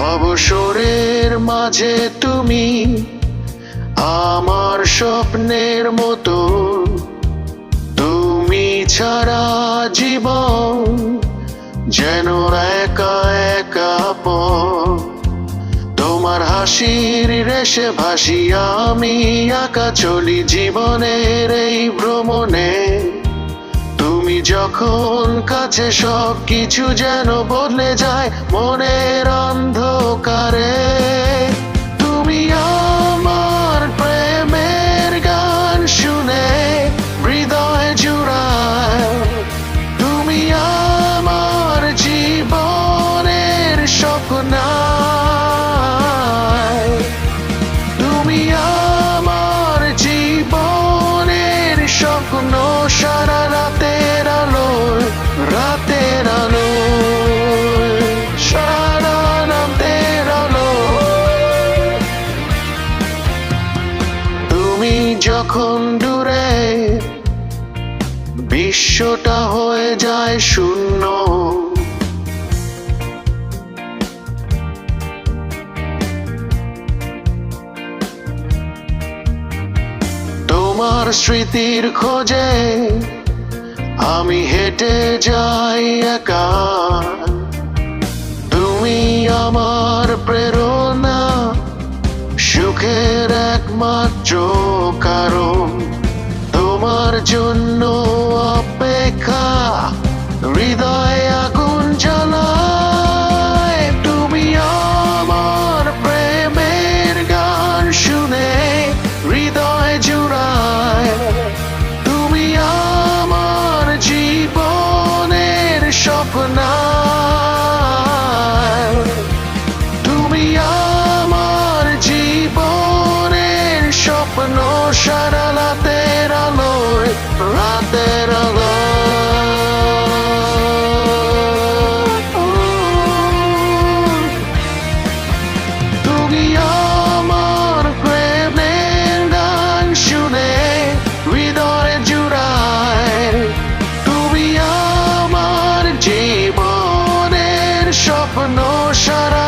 অবসরের মাঝে তুমি আমার স্বপ্নের মতো, তুমি ছাড়া জীবন যেন একা একা পথ। তোমার হাসির রেশে ভাসি আমি একা চলি জীবনের এই ভ্রমণে। তুমি যখন কাছে সব কিছু যেন বদলে যায় মনের অন্ধকারে। তুমি আমার প্রেমের গান শুনে হৃদয় জুড়ায়, তুমি আমার জীবনের স্বপ্ন, তুমি আমার জীবনের স্বপ্ন। সারা রাতের আলো, রাতের আলো, সারা রাতের আলো। তুমি যখন দূরে বিশ্বটা হয়ে যায় শূন্য। তোমার স্মৃতির খোঁজে আমি হেঁটে যাই একা। তুমি আমার প্রেরণা, সুখের একমাত্র কারণ। তোমার জন্য অপেক্ষা হৃদয়ে আগুন জ্বালায়। তুমি আমার প্রেমের গান শুনে হৃদয় জুড়ায়, তুমি আমার জীবনের স্বপ্ন, তুমি আমার জীবনের স্বপ্ন। সারা রাতের আলোয়, রাতের আলো। তুমি আমার প্রেমের গান শুনে হৃদয় জুড়ায়, তুমি আমার জীবনের স্বপ্ন। সারা